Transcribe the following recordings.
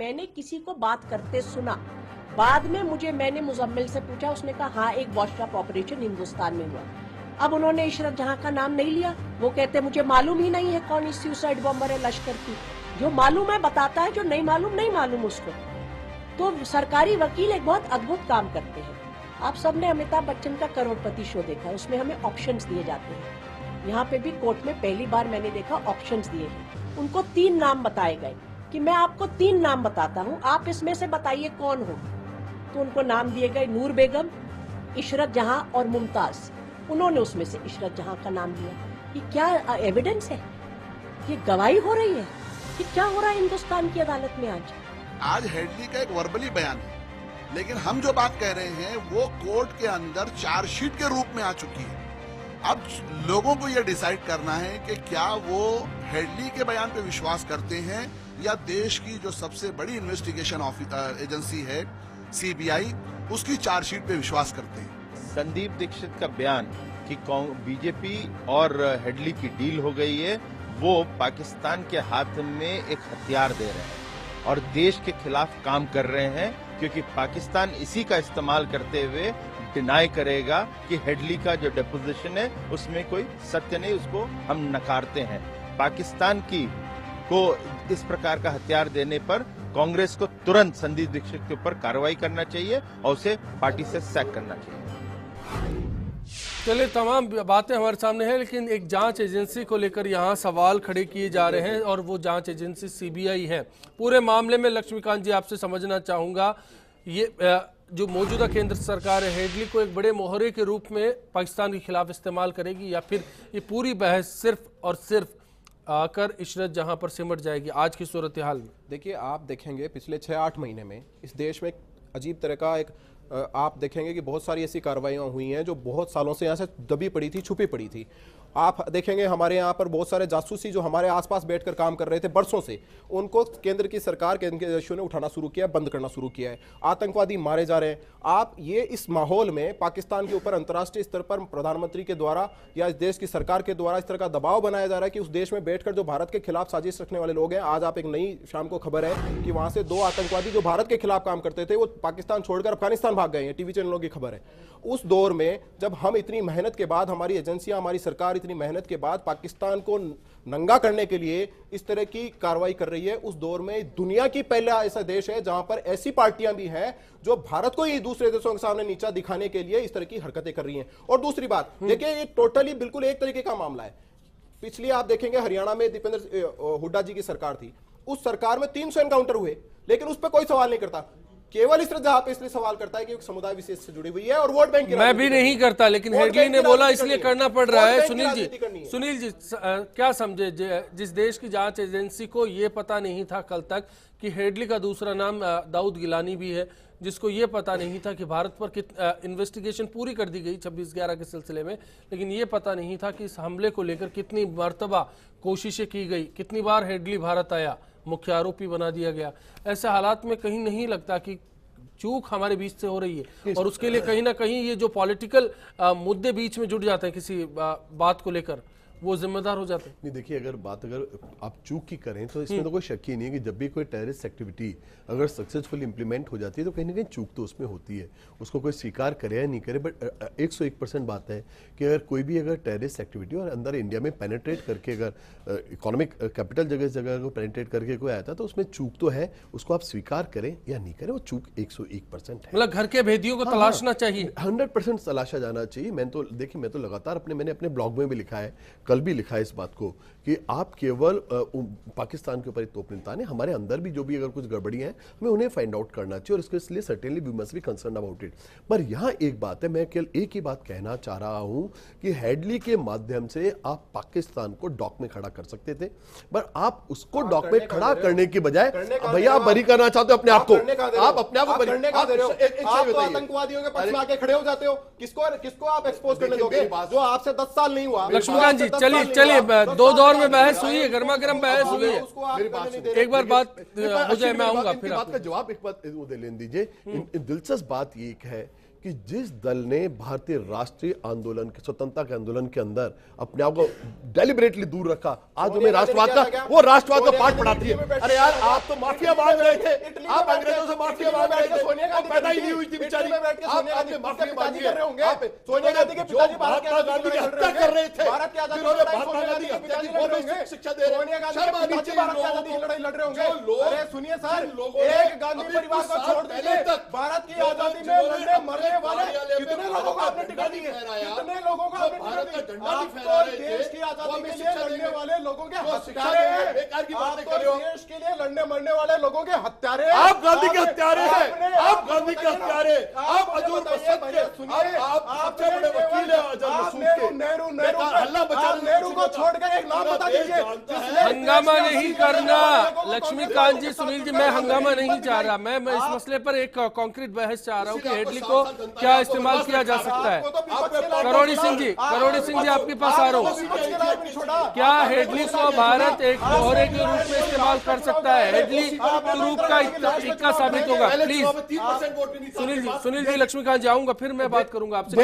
मैंने किसी को बात करते सुना। बाद में मैंने मुजम्मिल से पूछा, उसने कहा हाँ एक वॉशअप ऑपरेशन हिंदुस्तान में हुआ। अब उन्होंने इशरत जहां का नाम नहीं लिया, वो कहते मुझे मालूम ही नहीं है कौन इस सुसाइड बॉम्बर है लश्कर की। जो मालूम है बताता है, जो नहीं मालूम उसको। तो सरकारी वकील एक बहुत अद्भुत काम करते हैं। आप सबने अमिताभ बच्चन का करोड़पति शो देखा है, उसमें हमें ऑप्शंस दिए जाते हैं। यहाँ पे भी कोर्ट में पहली बार मैंने देखा ऑप्शंस दिए हैं। उनको 3 नाम बताए गए कि मैं आपको 3 नाम बताता हूँ, आप इसमें से बताइए कौन हो। तो उनको नाम दिए गए नूर बेगम, इशरत जहां और मुमताज। उन्होंने उसमें से इशरत जहां का नाम लिया। ये क्या एविडेंस है? ये गवाही हो रही है कि क्या हो रहा है हिंदुस्तान की अदालत में आज हेडली का एक वर्बली बयान है, लेकिन हम जो बात कह रहे हैं वो कोर्ट के अंदर चार्जशीट के रूप में आ चुकी है। अब लोगों को यह डिसाइड करना है कि क्या वो हेडली के बयान पे विश्वास करते हैं या देश की जो सबसे बड़ी इन्वेस्टिगेशन एजेंसी है सीबीआई, उसकी चार्जशीट पे विश्वास करते हैं। संदीप दीक्षित का बयान कि बीजेपी और हेडली की डील हो गई है, वो पाकिस्तान के हाथ में एक हथियार दे रहे हैं और देश के खिलाफ काम कर रहे हैं, क्योंकि पाकिस्तान इसी का इस्तेमाल करते हुए डिनाई करेगा कि हेडली का जो डिपोजिशन है उसमें कोई सत्य नहीं, उसको हम नकारते हैं। पाकिस्तान को इस प्रकार का हथियार देने पर कांग्रेस को तुरंत संदीप दीक्षित के ऊपर कार्रवाई करना चाहिए और उसे पार्टी से सैक करना चाहिए। चलिए, तमाम बातें हमारे सामने हैं, लेकिन एक जांच एजेंसी को लेकर यहाँ सवाल खड़े किए जा रहे हैं और वो जांच एजेंसी सीबीआई है। पूरे मामले में लक्ष्मीकांत जी आपसे समझना चाहूँगा, ये जो मौजूदा केंद्र सरकार है हेडली को एक बड़े मोहरे के रूप में पाकिस्तान के खिलाफ इस्तेमाल करेगी या फिर ये पूरी बहस सिर्फ और सिर्फ आकर इशरत जहां पर सिमट जाएगी आज की सूरत हाल में? देखिए, आप देखेंगे पिछले 6-8 महीने में इस देश में अजीब तरह का एक आप देखेंगे कि बहुत सारी ऐसी कार्रवाइयाँ हुई हैं जो बहुत सालों से यहाँ से दबी पड़ी थी, छुपी पड़ी थी। आप देखेंगे हमारे यहाँ पर बहुत सारे जासूसी जो हमारे आसपास बैठकर काम कर रहे थे बरसों से, उनको केंद्र की सरकार, केंद्र के देशों ने उठाना शुरू किया, बंद करना शुरू किया है। आतंकवादी मारे जा रहे हैं। आप ये इस माहौल में पाकिस्तान के ऊपर अंतर्राष्ट्रीय स्तर पर प्रधानमंत्री के द्वारा या इस देश की सरकार के द्वारा इस तरह का दबाव बनाया जा रहा है कि उस देश में बैठकर जो भारत के खिलाफ साजिश रखने वाले लोग हैं, आज आप एक नई शाम को खबर है कि वहां से 2 आतंकवादी जो भारत के खिलाफ काम करते थे वो पाकिस्तान छोड़कर अफगानिस्तान भाग गए हैं। टीवी चैनलों की खबर है। उस दौर में जब हम इतनी मेहनत के बाद, हमारी एजेंसियां, हमारी सरकार इतनी मेहनत के बाद पाकिस्तान को नंगा करने के लिए इस तरह की कार्रवाई कर रही है, उस दौर में दुनिया की पहला ऐसा देश है जहां पर ऐसी पार्टियां भी हैं जो भारत को ही दूसरे देशों के सामने नीचा दिखाने के लिए इस तरह की हरकतें कर रही हैं। और दूसरी बात देखिए, ये टोटली बिल्कुल एक तरीके का मामला है। पिछली आप देखेंगे हरियाणा में दीपेंद्र हुड्डा जी की सरकार थी, उस सरकार में 300 एनकाउंटर हुए, लेकिन उस पर कोई सवाल नहीं करता। केवल इस तरह पे इसलिए सवाल करता है कि समुदाय विशेष से जुड़ी हुई है और वोट बैंक की मैं भी नहीं करता, लेकिन हेडली ने बोला इसलिए करना पड़ रहा है। सुनील जी क्या समझे, जिस देश की जांच एजेंसी को ये पता नहीं था कल तक कि हेडली का दूसरा नाम दाऊद गिलानी भी है, जिसको ये पता नहीं था कि भारत पर इन्वेस्टिगेशन पूरी कर दी गई 26/11 के सिलसिले में, लेकिन ये पता नहीं था कि इस हमले को लेकर कितनी मर्तबा कोशिशें की गई, कितनी बार हेडली भारत आया, मुख्य आरोपी बना दिया गया। ऐसे हालात में कहीं नहीं लगता कि चूक हमारे बीच से हो रही है और उसके लिए कहीं ना कहीं ये जो पॉलिटिकल मुद्दे बीच में जुड़ जाते हैं किसी बात को लेकर, वो जिम्मेदार हो जाते हैं? नहीं, देखिए, अगर आप चूक की करें तो इसमें तो कोई शक ही नहीं है कि जब भी कोई टेररिस्ट एक्टिविटी अगर सक्सेसफुली इंप्लीमेंट हो जाती है तो कहीं ना कहीं चूक तो उसमें होती है, उसको कोई स्वीकार करे या नहीं करे। बट 101% बात है कि अगर कोई भी अगर टेररिस्ट एक्टिविटी और अंदर इंडिया में पेनिट्रेट करके अगर इकोनॉमिक कैपिटल जगह को पेनिट्रेट करके कोई आता है तो उसमें चूक तो है, उसको आप स्वीकार करें या नहीं करें, वो चूक 101% है। मतलब घर के भेदियों को तलाशना चाहिए, 100% तलाशा जाना चाहिए। मैं तो लगातार मैंने अपने ब्लॉग में भी लिखा है, कल भी लिखा है इस बात को कि आप केवल पाकिस्तान के ऊपर ही तोप नहीं ताने, हमारे अंदर भी जो भी अगर कुछ गड़बड़ी है हमें उन्हें फाइंड आउट करना चाहिए और इसके लिए certainly we must be concern about it. पर यहाँ एक बात है, मैं केवल एक ही बात कहना चाह रहा हूं कि हेडली के माध्यम से आप पाकिस्तान को डॉक में खड़ा कर सकते थे, पर आप उसको डॉक में खड़ा करने की बजाय भैया आप बरी करना चाहते हो अपने आप को, आप अपने आप को करने का दे रहे हो, आप तो आतंकवादियों के पक्ष में आके खड़े हो जाते हो। किसको आप एक्सपोज करने दोगे जो आपसे 10 साल नहीं हुआ? लक्ष्मीकांत जी चलिए 2 दौर में बहस हुई है, गर्मा गर्म बहस हुई है, एक बार बात हो जाए मैं आऊंगा फिर बात का जवाब एक बात दे लेने दीजिए। दिलचस्प बात ये है कि जिस दल ने भारतीय राष्ट्रीय आंदोलन के स्वतंत्रता के आंदोलन के अंदर अपने आप को डेलिबरेटली दूर रखा, आज हमें राष्ट्रवाद का वो राष्ट्रवाद का पाठ पढ़ाती है। अरे यार आप तो माफिया मांग रहे थे, आप अंग्रेजों से माफिया मांग रहे थे, सोनिया गांधी पैदा ही नहीं हुई थी बेचारी, आपने माफिया मांगी है। सोनिया गांधी के पिताजी महात्मा गांधी की हत्या कर रहे थे, जिन्होंने महात्मा गांधी की हत्या की बहुत शिक्षा दे रहे हैं। शर्म आनी चाहिए लोगों को, लड़ाई लड़ रहे होंगे। अरे सुनिए सर, एक गांधी परिवार को छोड़ दीजिए, भारत की आजादी में लड़ने मरने वाले कितने लोगों को आपने टिकट दी है, कितने लोगों को आपने टिकट दी? आप तो देश की आजादी के लिए लड़ने वाले लोगों के हत्यारे हैं, आप तो देश के लिए लड़ने मरने वाले लोगों के हत्यारे हैं। आप गांधी के हत्यारे हैं, आप गांधी के हत्यारे, आप हजूर मसद के, सुनिए आप सबसे बड़े वकील हैं आजाद नेहरू को छोड़कर एक नाम बता दीजिए। हंगामा नहीं करना लक्ष्मीकांत जी, सुनील जी, मैं हंगामा नहीं चाह रहा, मैं इस मसले पर एक कॉन्क्रीट बहस चाह रहा हूँ कि हेडली को क्या इस्तेमाल किया जा सकता है। करोड़ी सिंह जी आपके पास आ रहा हूँ, क्या हेडली को भारत एक दोहरे के रूप में इस्तेमाल कर सकता है? हेडली तुरूप का इक्का साबित होगा। प्लीज सुनील जी, लक्ष्मीकांत जी आऊंगा, फिर मैं बात करूंगा आपसे।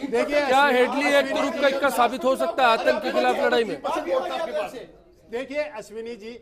देखिए क्या हेडली एक तुरूप का इक्का साबित हो सकता है आतंक के खिलाफ लड़ाई में? देखिए अश्विनी जी,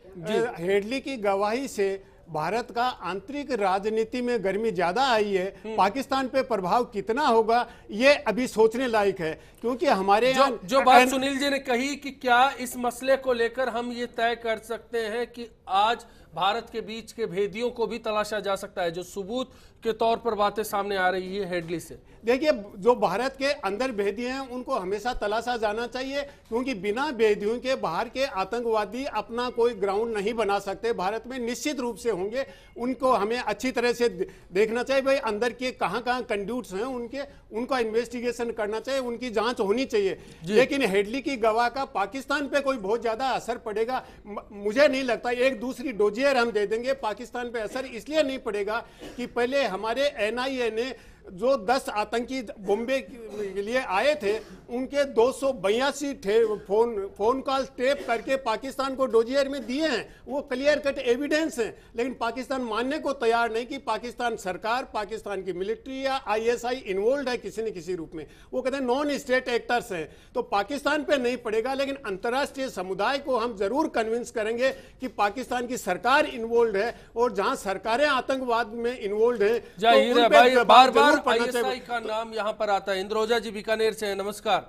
हेडली की गवाही से भारत का आंतरिक राजनीति में गर्मी ज्यादा आई है। पाकिस्तान पे प्रभाव कितना होगा ये अभी सोचने लायक है, क्योंकि हमारे जो बात सुनील जी ने कही कि क्या इस मसले को लेकर हम ये तय कर सकते हैं कि आज भारत के बीच के भेदियों को भी तलाशा जा सकता है, जो सबूत के तौर पर बातें सामने आ रही है हेडली से? देखिए, जो भारत के अंदर भेदी हैं उनको हमेशा तलाशा जाना चाहिए, क्योंकि बिना भेदियों के बाहर के आतंकवादी अपना कोई ग्राउंड नहीं बना सकते। भारत में निश्चित रूप से होंगे, उनको हमें अच्छी तरह से देखना चाहिए। भाई अंदर के कहां कंड्यूट्स हैं उनका इन्वेस्टिगेशन करना चाहिए, उनकी जांच होनी चाहिए। लेकिन हेडली की गवाह का पाकिस्तान पे कोई बहुत ज्यादा असर पड़ेगा मुझे नहीं लगता। एक दूसरी डोजियर हम दे देंगे, पाकिस्तान पे असर इसलिए नहीं पड़ेगा कि पहले हमारे एनआईए ने जो 10 आतंकी बॉम्बे के लिए आए थे उनके 282 फोन कॉल टेप करके पाकिस्तान को डोजियर में दिए हैं। वो क्लियर कट एविडेंस है, लेकिन पाकिस्तान मानने को तैयार नहीं कि पाकिस्तान सरकार, पाकिस्तान की मिलिट्री या आईएसआई इन्वॉल्व है किसी न किसी रूप में। वो कहते हैं नॉन स्टेट एक्टर्स हैं, तो पाकिस्तान पे नहीं पड़ेगा। लेकिन अंतर्राष्ट्रीय समुदाय को हम जरूर कन्विंस करेंगे कि पाकिस्तान की सरकार इन्वॉल्व है, और जहां सरकारें आतंकवाद में इन्वॉल्व है तो बार बार आईएसआई का नाम यहाँ पर आता है। इंद्रोजा जी बीकानेर से, नमस्कार।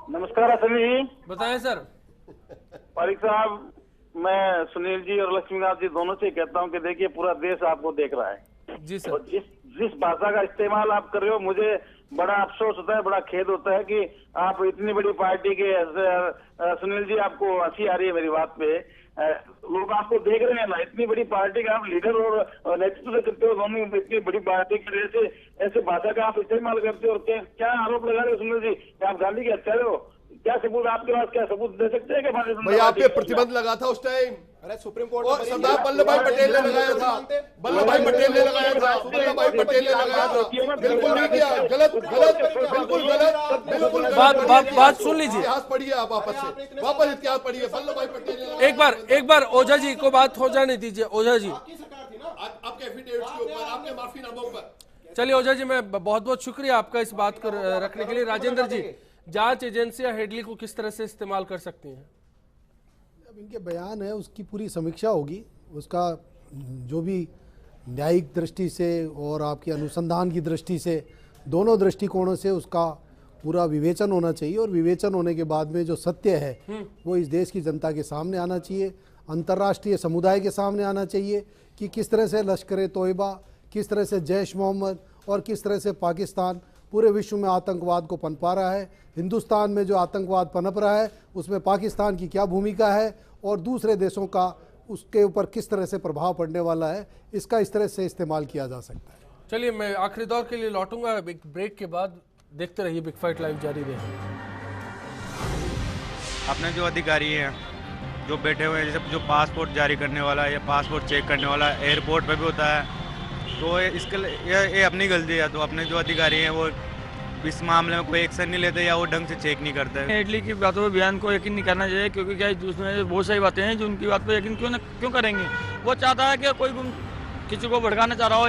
नमस्कार अश्विनी जी, बताएं सर। पारिक साहब, मैं सुनील जी और लक्ष्मीकांत जी दोनों से कहता हूं कि देखिए पूरा देश आपको देख रहा है जी सर। और जिस भाषा का इस्तेमाल आप कर रहे हो, मुझे बड़ा अफसोस होता है, बड़ा खेद होता है कि आप इतनी बड़ी पार्टी के सुनील जी, आपको हंसी आ रही है मेरी बात पे, लोग आपको देख रहे हैं ना, इतनी बड़ी पार्टी का आप लीडर और नेतृत्व करते हो, दोनों इतनी बड़ी पार्टी की वजह से ऐसे भाषा का आप इस्तेमाल करते हो। और क्या आरोप लगा रहे हो सुनील जी कि आप गांधी के हत्यारे हो? क्या सबूत आपके पास, क्या सबूत दे सकते हैं? भाई आप पे प्रतिबंध लगा था उस टाइम, अरे सुप्रीम कोर्ट और सरदार वल्लभ भाई पटेल ने लगाया था, वल्लभ भाई पटेल ने लगाया था, वल्लभ भाई पटेल ने लगाया था। बिल्कुल नहीं किया, गलत बिल्कुल गलत। बात सुन लीजिए, इतिहास पढ़िए आप, वापस इतिहास पढ़िए। वल्लभ भाई पटेल ने एक बार ओझा जी को बात हो जाने दीजिए। ओझा जी, आपके एफिडेविट्स के ऊपर, आपके माफीनामों पर। चलिए ओझा जी, मैं बहुत बहुत शुक्रिया आपका इस बात को रखने के लिए। राजेंद्र जी, जांच एजेंसियां हेडली को किस तरह से इस्तेमाल कर सकती हैं? अब इनके बयान है उसकी पूरी समीक्षा होगी, उसका जो भी न्यायिक दृष्टि से और आपकी अनुसंधान की दृष्टि से, दोनों दृष्टिकोणों से उसका पूरा विवेचन होना चाहिए। और विवेचन होने के बाद में जो सत्य है वो इस देश की जनता के सामने आना चाहिए, अंतर्राष्ट्रीय समुदाय के सामने आना चाहिए कि किस तरह से लश्कर तोयबा, किस तरह से जैश मोहम्मद और किस तरह से पाकिस्तान पूरे विश्व में आतंकवाद को पनपा रहा है। हिंदुस्तान में जो आतंकवाद पनप रहा है उसमें पाकिस्तान की क्या भूमिका है और दूसरे देशों का उसके ऊपर किस तरह से प्रभाव पड़ने वाला है, इसका इस तरह से इस्तेमाल किया जा सकता है। चलिए, मैं आखिरी दौर के लिए लौटूंगा ब्रेक के बाद। देखते रहिए बिग फाइट लाइव जारी रहे। अपने जो अधिकारी हैं जो बैठे हुए हैं, जैसे जो पासपोर्ट जारी करने वाला है या पासपोर्ट चेक करने वाला एयरपोर्ट पे भी होता है, तो इसके ये अपनी गलती है। तो अपने जो अधिकारी हैं वो इस मामले में कोई एक्शन नहीं लेते या वो ढंग से चेक नहीं करते। हेडली की बातों पर बयान को यकीन नहीं करना चाहिए, क्योंकि क्या उसमें बहुत सारी बातें हैं जो उनकी बात पर यकीन क्यों करेंगे। वो चाहता है कि कोई किसी को भड़काना चाह रहा हो।